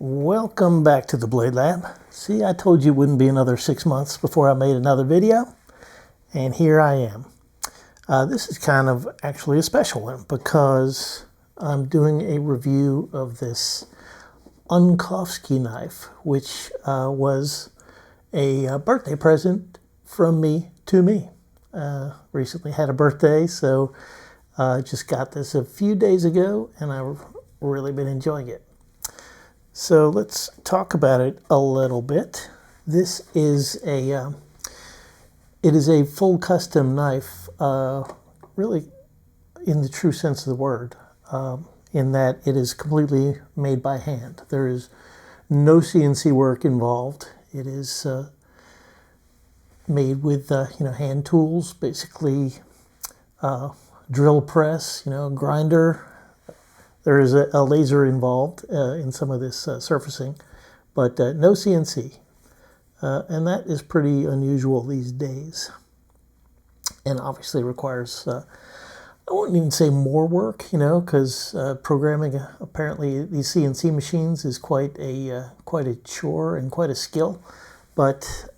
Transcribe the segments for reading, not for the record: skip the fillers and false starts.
Welcome back to the Blade Lab. See, I told you it wouldn't be another 6 months before I made another video, and here I am. This is kind of actually a special one because I'm doing a review of this Uncovsky knife, which was a birthday present from me to me. Recently had a birthday, so I just got this a few days ago, and I've really been enjoying it. So let's talk about it a little bit. This is it is a full custom knife, really in the true sense of the word, in that it is completely made by hand. There is no CNC work involved. It is made with hand tools, basically drill press, grinder. There is a laser involved in some of this surfacing, but no CNC. And that is pretty unusual these days. And obviously requires, I wouldn't even say more work, because programming apparently these CNC machines is quite a chore and quite a skill. But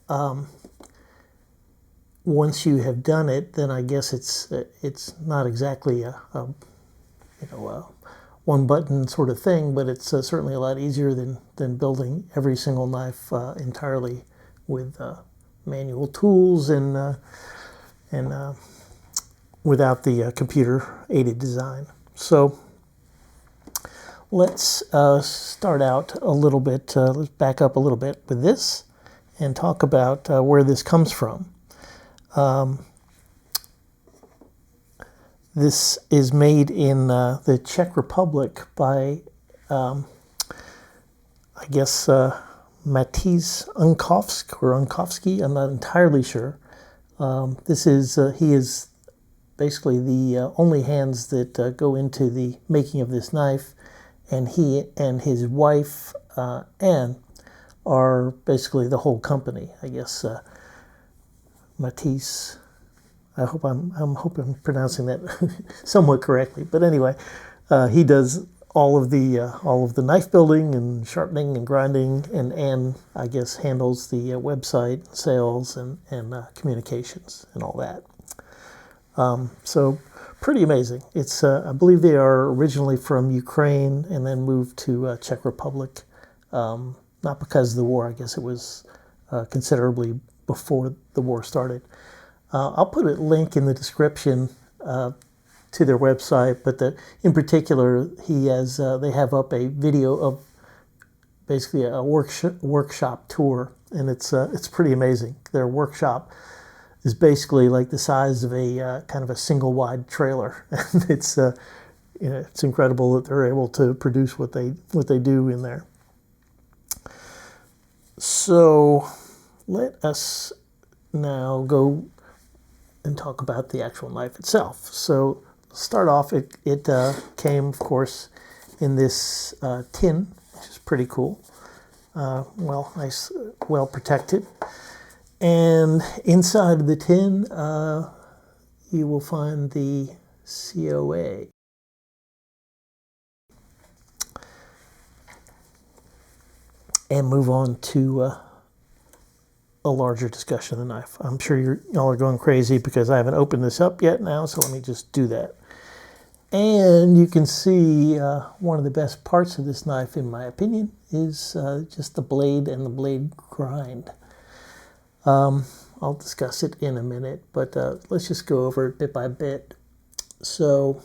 once you have done it, then I guess it's not exactly a one button sort of thing, but it's certainly a lot easier than building every single knife entirely with manual tools and without the computer aided design. So let's start out a little bit, let's back up a little bit with this and talk about where this comes from. This is made in the Czech Republic by, I guess, Matěj Uncovsky. I'm not entirely sure. He is basically the only hands that go into the making of this knife, and he and his wife Anne are basically the whole company. I guess Matěj. I hope I'm pronouncing that somewhat correctly. But anyway, he does all of the knife building and sharpening and grinding, and Anne, I guess, handles the website, sales, and communications and all that. So pretty amazing. It's I believe they are originally from Ukraine and then moved to Czech Republic. Not because of the war. I guess it was considerably before the war started. I'll put a link in the description to their website, but in particular, they have up a video of basically a workshop tour, and it's pretty amazing. Their workshop is basically like the size of a kind of a single wide trailer, and it's incredible that they're able to produce what they do in there. So let us now go and talk about the actual knife itself. So start off, it came, of course, in this tin, which is pretty cool. Nice, well protected. And inside of the tin, you will find the COA. And move on to a larger discussion of the knife. I'm sure y'all are going crazy because I haven't opened this up yet now, so let me just do that. And you can see one of the best parts of this knife, in my opinion, is just the blade and the blade grind. I'll discuss it in a minute, but let's just go over it bit by bit. So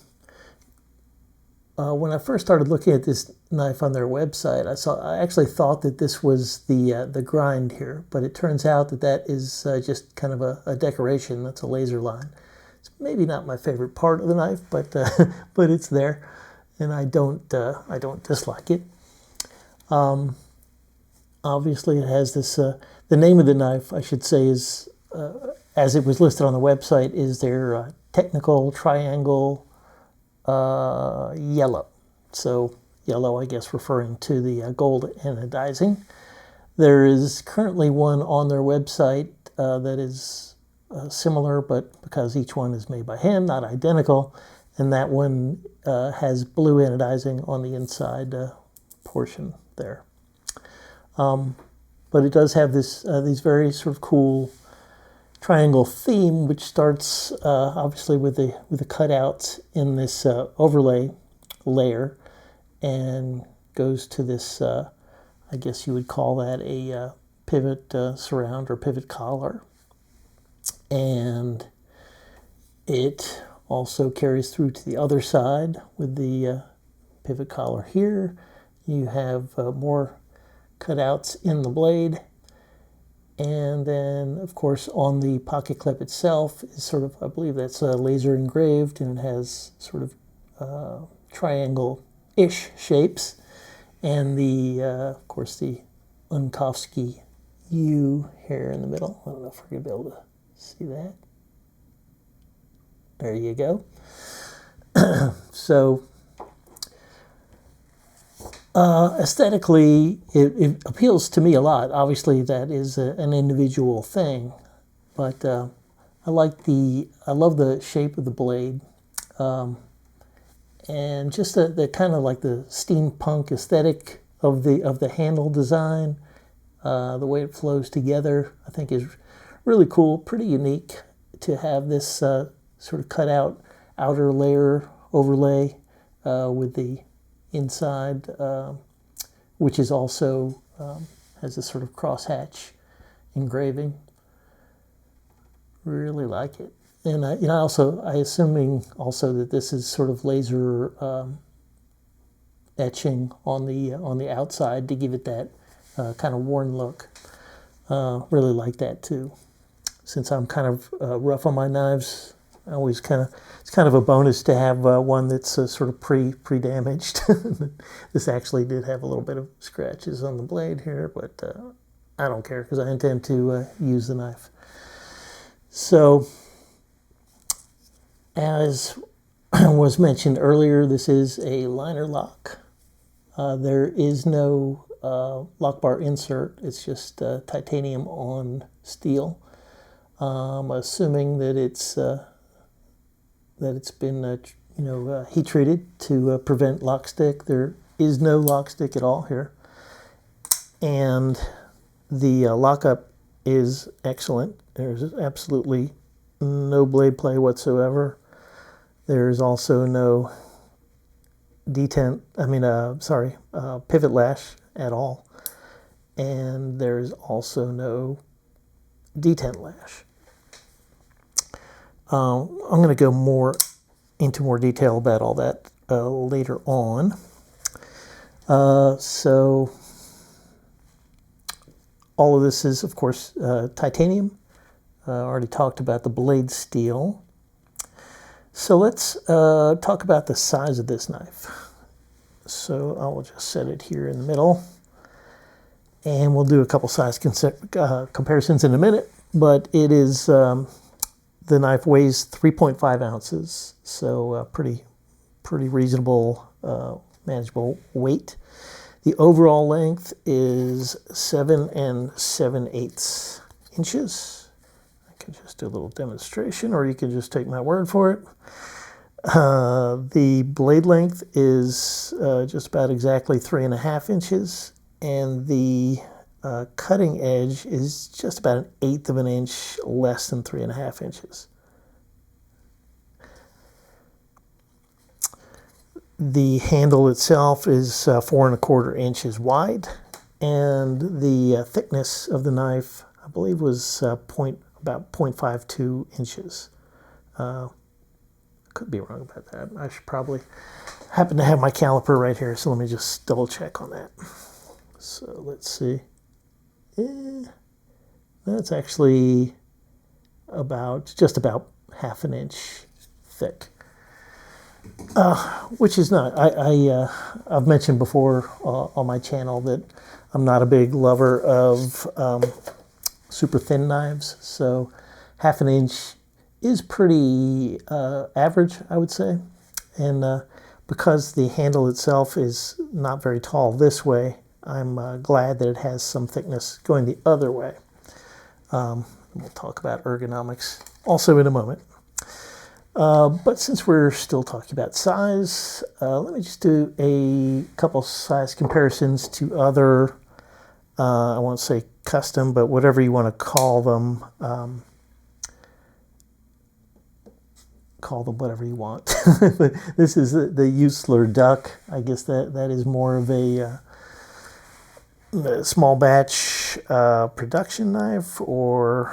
when I first started looking at this knife on their website, I actually thought that this was the grind here, but it turns out that is just kind of a decoration. That's a laser line. It's maybe not my favorite part of the knife, but but it's there, and I don't dislike it. Obviously, it has this. The name of the knife, I should say, is as it was listed on the website, is their Technical Triangle. Yellow. So yellow, I guess, referring to the gold anodizing. There is currently one on their website that is similar, but because each one is made by hand, not identical, and that one has blue anodizing on the inside portion there. But it does have this these very sort of cool triangle theme, which starts obviously with the cutouts in this overlay layer, and goes to this. I guess you would call that a pivot surround or pivot collar, and it also carries through to the other side with the pivot collar here. You have more cutouts in the blade, and then of course on the pocket clip itself is sort of, I believe that's laser engraved, and it has sort of triangle-ish shapes, and the of course the Uncovsky U here in the middle. I don't know if we're going to be able to see that. There you go. So aesthetically, it appeals to me a lot. Obviously, that is an individual thing, but I love the shape of the blade, and just the kind of like the steampunk aesthetic of the handle design. The way it flows together, I think, is really cool, pretty unique to have this sort of cut out outer layer overlay with the inside, which is also has this sort of crosshatch engraving. Really like it, and I assuming also that this is sort of laser etching on the outside to give it that kind of worn look. Really like that too. Since I'm kind of rough on my knives, I always it's kind of a bonus to have one that's sort of pre-damaged. This actually did have a little bit of scratches on the blade here, but I don't care because I intend to use the knife. So, as was mentioned earlier, this is a liner lock. There is no lock bar insert. It's just titanium on steel. Assuming that it's been heat treated to prevent lock stick. There is no lock stick at all here, and the lockup is excellent. There's absolutely no blade play whatsoever. There's also no pivot lash at all, and there's also no detent lash. I'm going to go into more detail about all that later on. So all of this is, of course, titanium. I already talked about the blade steel. So let's talk about the size of this knife. So I will just set it here in the middle, and we'll do a couple size comparisons in a minute, but it is... the knife weighs 3.5 ounces, so pretty reasonable, manageable weight. The overall length is 7 7/8 inches. I can just do a little demonstration, or you can just take my word for it. The blade length is just about exactly 3.5 inches, and the cutting edge is just about 1/8 of an inch less than 3.5 inches. The handle itself is 4.25 inches wide, and the thickness of the knife, I believe, was about 0.52 inches. Could be wrong about that. I should probably happen to have my caliper right here, so let me just double check on that. So let's see. That's actually just about 1/2 an inch thick, which is not. I've mentioned before on my channel that I'm not a big lover of super thin knives, so 1/2 an inch is pretty average, I would say, and because the handle itself is not very tall this way, I'm glad that it has some thickness going the other way. We'll talk about ergonomics also in a moment. But since we're still talking about size, let me just do a couple size comparisons to other I won't say custom, but whatever you want to call them whatever you want. But this is the Usler duck. I guess that is more of a small batch production knife, or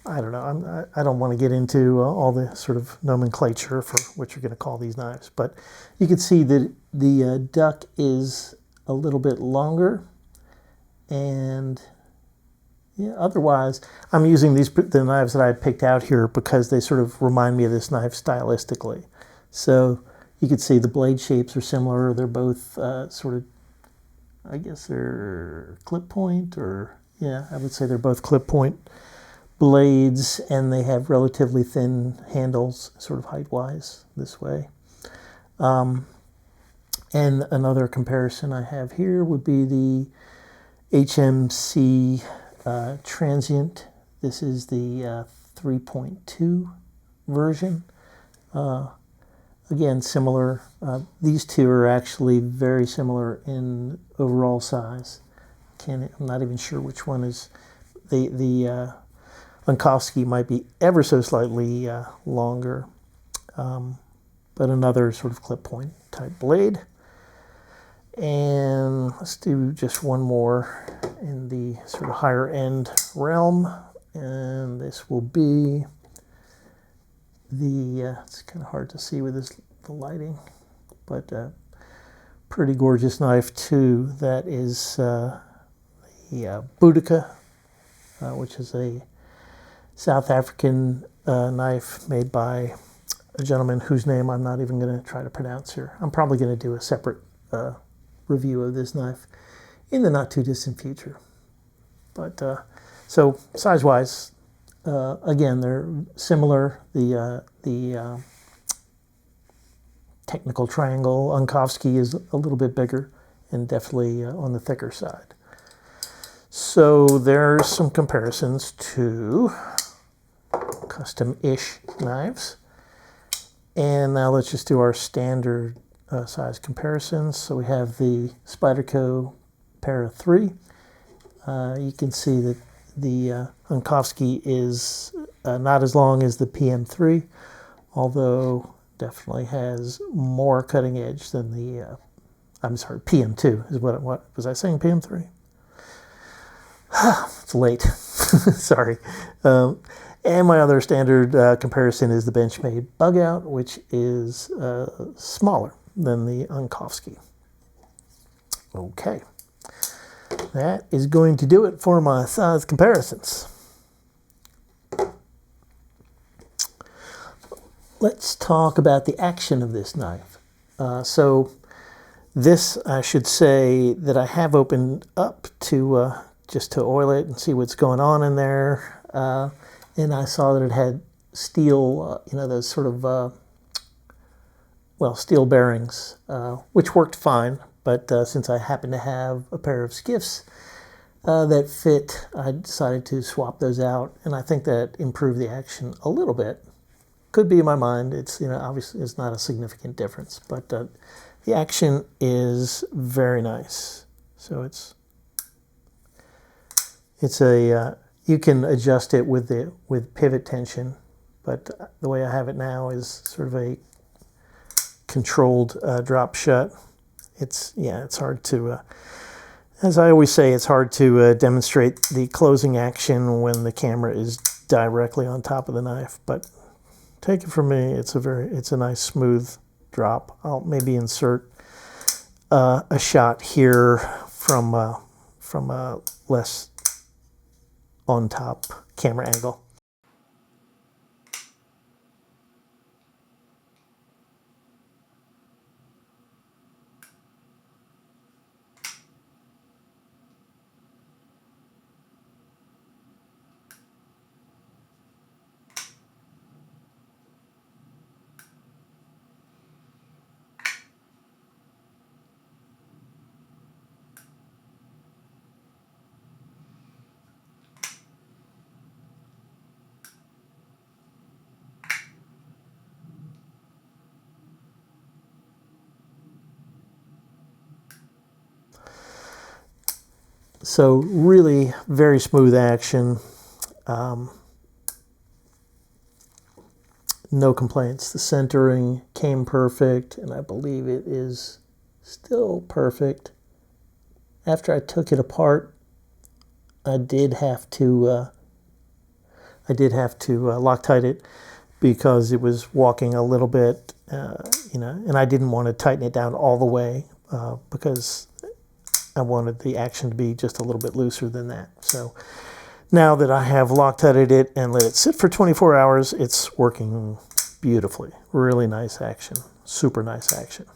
I don't know. I don't want to get into all the sort of nomenclature for what you're going to call these knives, but you can see that the duck is a little bit longer, and yeah, otherwise I'm using the knives that I picked out here because they sort of remind me of this knife stylistically. So you can see the blade shapes are similar. They're both sort of, I guess they're clip point, or yeah, I would say they're both clip point blades, and they have relatively thin handles, sort of height-wise this way. And another comparison I have here would be the HMC Transient. This is the 3.2 version. Again, similar. These two are actually very similar in overall size. I'm not even sure which one is the Uncovsky might be ever so slightly longer, but another sort of clip point type blade. And let's do just one more in the sort of higher end realm, and this will be the it's kind of hard to see with the lighting, but pretty gorgeous knife too. That is the Boudica, which is a South African knife made by a gentleman whose name I'm not even going to try to pronounce here. I'm probably going to do a separate review of this knife in the not too distant future. But so size-wise, again, they're similar. The Technical Triangle Uncovsky is a little bit bigger and definitely on the thicker side. So there's some comparisons to custom-ish knives. And now let's just do our standard size comparisons. So we have the Spyderco Para 3. You can see that the Uncovsky is not as long as the PM3, although definitely has more cutting edge than the, I'm sorry, PM2 is what was I saying, PM3? It's late, sorry. And my other standard comparison is the Benchmade Bug Out, which is smaller than the Uncovsky. Okay, that is going to do it for my size comparisons. Let's talk about the action of this knife. So this, I should say that I have opened up to just to oil it and see what's going on in there. And I saw that it had steel, those sort of, steel bearings, which worked fine. But since I happen to have a pair of skiffs that fit, I decided to swap those out. And I think that improved the action a little bit. Could be in my mind. It's, obviously it's not a significant difference. But the action is very nice. So it's a... you can adjust it with pivot tension, but the way I have it now is sort of a controlled drop shut. It's hard to, as I always say, it's hard to demonstrate the closing action when the camera is directly on top of the knife. But take it from me, it's a nice smooth drop. I'll maybe insert a shot here from a less on top camera angle. So really very smooth action. No complaints. The centering came perfect, and I believe it is still perfect. After I took it apart, I did have to Loctite it because it was walking a little bit, and I didn't want to tighten it down all the way because I wanted the action to be just a little bit looser than that. So now that I have Loctited it and let it sit for 24 hours, it's working beautifully. Really nice action. Super nice action.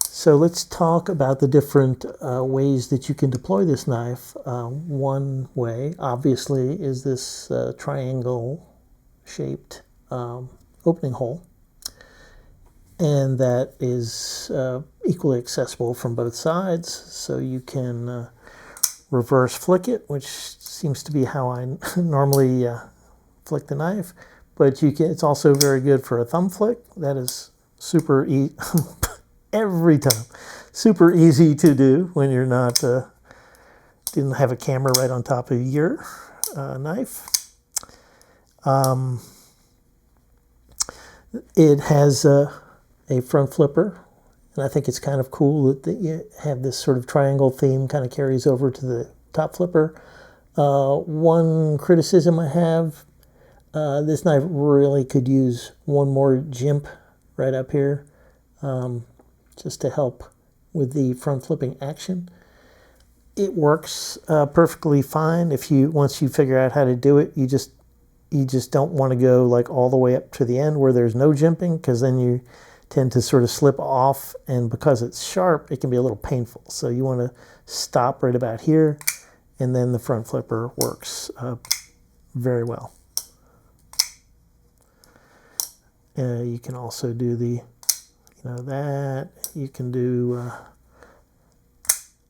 So let's talk about the different ways that you can deploy this knife. One way, obviously, is this triangle-shaped opening hole. And that is equally accessible from both sides. So you can reverse flick it, which seems to be how I normally flick the knife. But it's also very good for a thumb flick. That is super easy. Every time. Super easy to do when you're not, didn't have a camera right on top of your knife. It has a front flipper, and I think it's kind of cool that you have this sort of triangle theme kind of carries over to the top flipper. One criticism I have, this knife really could use one more jimp right up here. Just to help with the front flipping action. It works perfectly fine once you figure out how to do it. You just don't want to go like all the way up to the end where there's no jimping, because then you tend to sort of slip off, and because it's sharp, it can be a little painful. So you want to stop right about here, and then the front flipper works very well. You can also do the that. You can do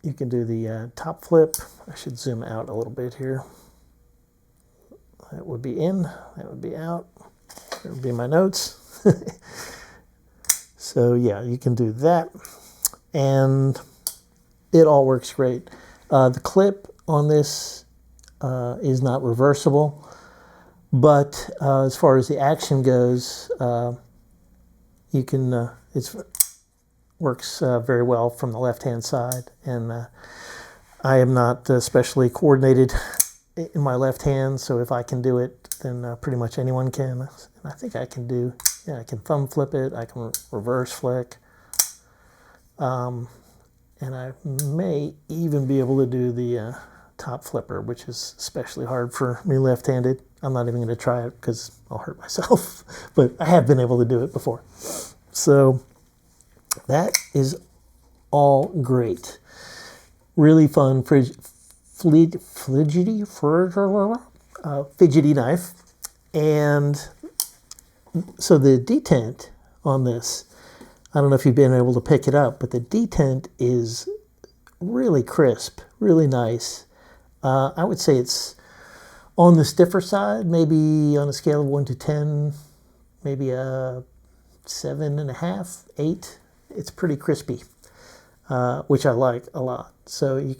the top flip. I should zoom out a little bit here. That would be in, that would be out. That would be my notes. So yeah, you can do that, and it all works great. The clip on this is not reversible, but as far as the action goes, you can it works very well from the left-hand side, and I am not especially coordinated in my left hand, so if I can do it, then pretty much anyone can. And I think I can I can thumb flip it, I can reverse flick, and I may even be able to do the top flipper, which is especially hard for me left-handed. I'm not even going to try it because I'll hurt myself, but I have been able to do it before. So that is all great. Really fun fidgety knife. And so the detent on this, I don't know if you've been able to pick it up, but the detent is really crisp, really nice. I would say it's on the stiffer side, maybe on a scale of 1 to 10, maybe a 7.5, 8. It's pretty crispy, which I like a lot. So I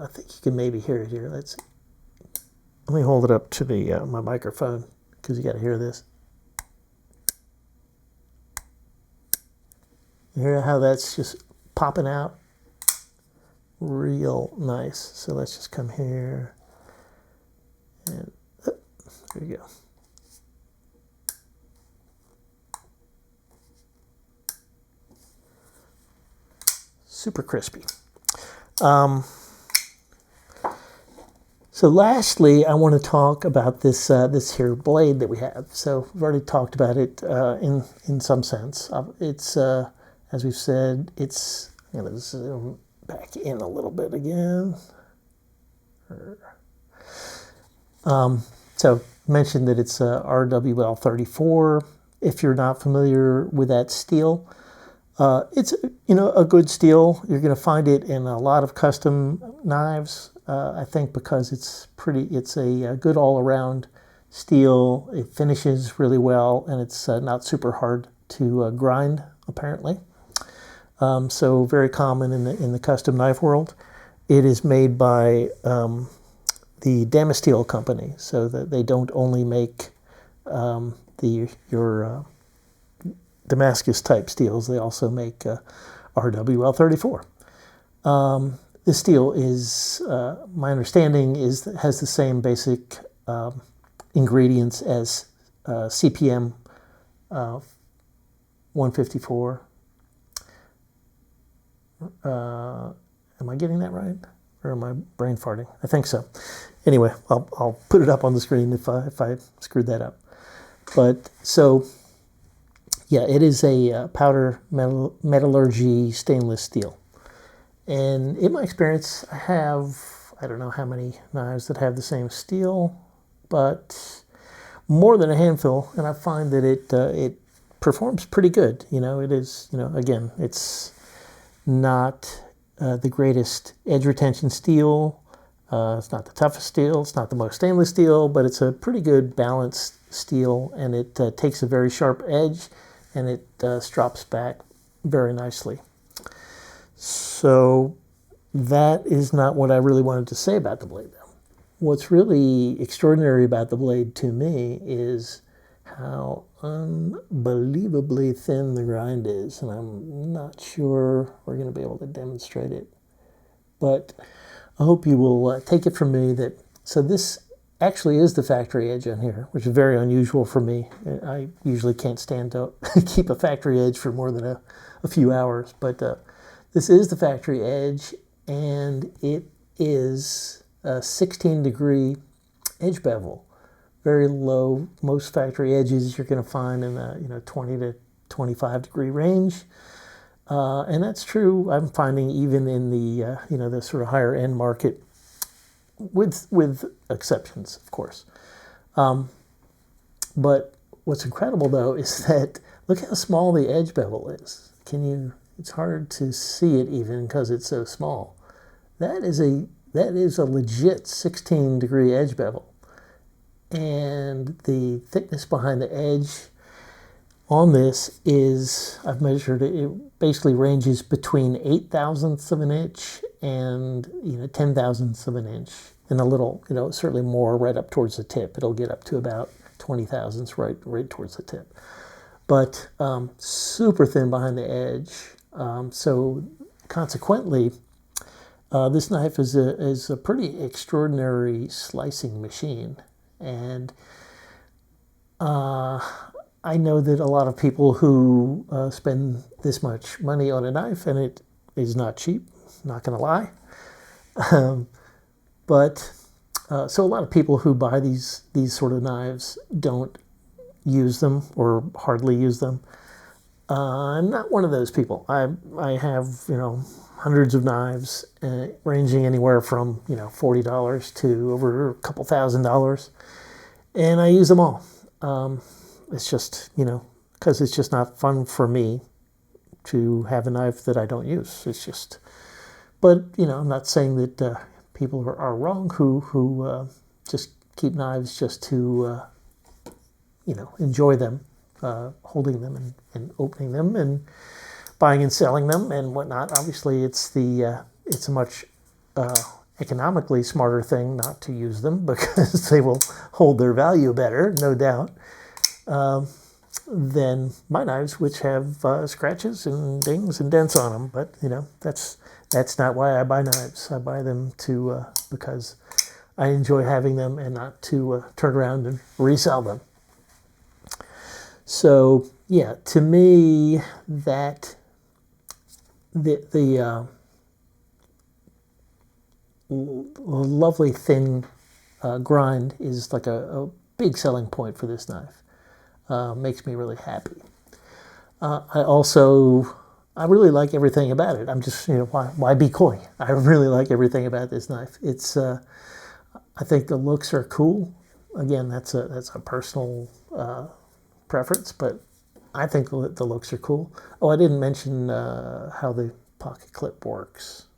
think you can maybe hear it here. Let me hold it up to the my microphone, because you got to hear this. You hear how that's just popping out? Real nice. So let's just come here, and there you go. Super crispy. So lastly, I want to talk about this this here blade that we have. So we've already talked about it in some sense. It's as we've said, I'm going to zoom back in a little bit again. So mentioned that it's a RWL 34. If you're not familiar with that steel, it's a good steel. You're going to find it in a lot of custom knives. I think because it's a good all-around steel. It finishes really well, and it's not super hard to grind, apparently. So very common in the custom knife world. It is made by the Damasteel company, so that they don't only make your Damascus type steels, they also make RWL34. This steel is, my understanding is, has the same basic ingredients as CPM 154. Am I getting that right? Or am I brain farting? I think so. Anyway, I'll put it up on the screen if I screwed that up. But so, yeah, it is a powder metallurgy stainless steel. And in my experience, I don't know how many knives that have the same steel, but more than a handful, and I find that it performs pretty good. It is, again, it's not the greatest edge retention steel. It's not the toughest steel. It's not the most stainless steel, but it's a pretty good balanced steel, and it takes a very sharp edge, and it strops back very nicely. So that is not what I really wanted to say about the blade, though. What's really extraordinary about the blade to me is how unbelievably thin the grind is, and I'm not sure we're going to be able to demonstrate it. But I hope you will take it from me that, so this actually is the factory edge on here, which is very unusual for me. I usually can't stand to keep a factory edge for more than a few hours, but this is the factory edge, and it is a 16-degree edge bevel. Very low. Most factory edges you're going to find in the 20 to 25 degree range, and that's true. I'm finding even in the the sort of higher end market, with exceptions, of course. But what's incredible though is that look how small the edge bevel is. It's hard to see it even because it's so small. That is a legit 16-degree edge bevel. And the thickness behind the edge on this is, I've measured it, it basically ranges between 8 thousandths of an inch and 10 thousandths of an inch. And a little, certainly more right up towards the tip. It'll get up to about 20 thousandths right towards the tip. But super thin behind the edge. So consequently, this knife is a pretty extraordinary slicing machine. And I know that a lot of people who spend this much money on a knife, and it is not cheap, not going to lie. So a lot of people who buy these sort of knives don't use them or hardly use them. I'm not one of those people. I have hundreds of knives, ranging anywhere from $40 to over a couple $1,000s, and I use them all. It's just because it's just not fun for me to have a knife that I don't use. It's just, but I'm not saying that people are wrong who just keep knives just to enjoy them, holding them and opening them and buying and selling them and whatnot. Obviously, it's a much economically smarter thing not to use them because they will hold their value better, no doubt, than my knives, which have scratches and dings and dents on them. But that's not why I buy knives. I buy them because I enjoy having them and not to turn around and resell them. So yeah, to me, that the lovely thin grind is like a big selling point for this knife. Makes me really happy. I really like everything about it. I'm just, why be coy? I really like everything about this knife. It's, I think the looks are cool. Again, that's a personal preference, but I think the looks are cool. Oh, I didn't mention how the pocket clip works.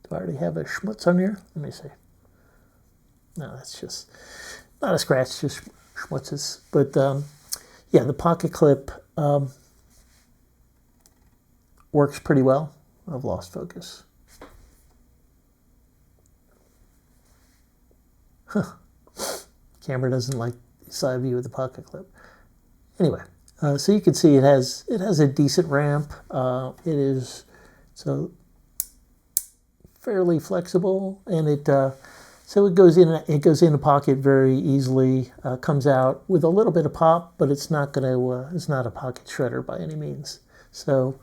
Do I already have a schmutz on here? Let me see. No, that's just not a scratch, just schmutzes. But yeah, the pocket clip works pretty well. I've lost focus. Camera doesn't like the side view of the pocket clip. Anyway, so you can see it has a decent ramp. It is fairly flexible, and so it goes in a pocket very easily. Comes out with a little bit of pop, but it's not a pocket shredder by any means. So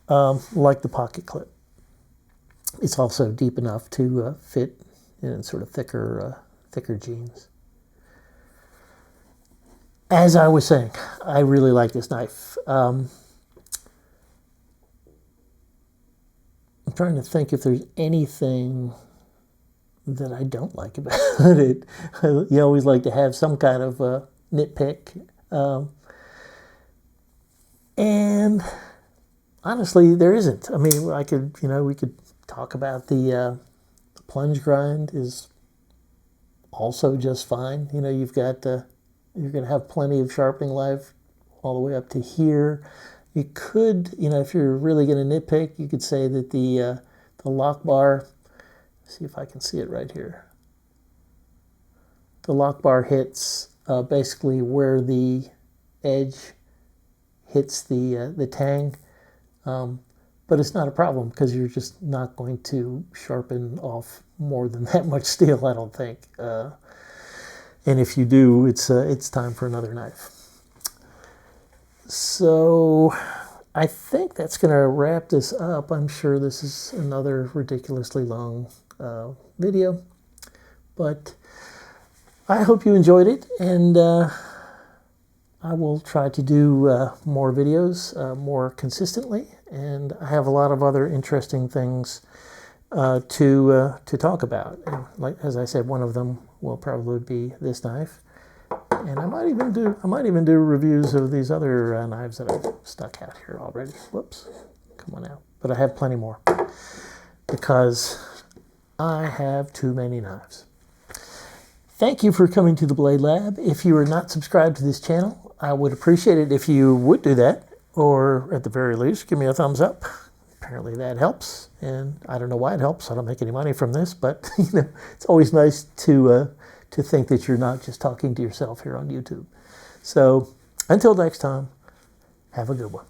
like the pocket clip, it's also deep enough to fit in sort of thicker jeans. As I was saying, I really like this knife. I'm trying to think if there's anything that I don't like about it. You always like to have some kind of nitpick. And honestly, there isn't. I mean, we could talk about the plunge grind is also just fine. You've got you're going to have plenty of sharpening life all the way up to here. You could, if you're really going to nitpick, you could say that the lock bar, see if I can see it right here. The lock bar hits basically where the edge hits the tang, but it's not a problem because you're just not going to sharpen off more than that much steel, I don't think. And if you do, it's time for another knife. So I think that's going to wrap this up. I'm sure this is another ridiculously long video, but I hope you enjoyed it, and I will try to do more videos more consistently, and I have a lot of other interesting things to talk about. And as I said, one of them will probably be this knife, and I might even do reviews of these other knives that I've stuck out here already. Whoops, come on out. But I have plenty more because I have too many knives. Thank you for coming to the Blade Lab. If you are not subscribed to this channel, I would appreciate it if you would do that, or at the very least, give me a thumbs up. Apparently that helps, and I don't know why it helps. I don't make any money from this, but it's always nice to think that you're not just talking to yourself here on YouTube. So until next time, have a good one.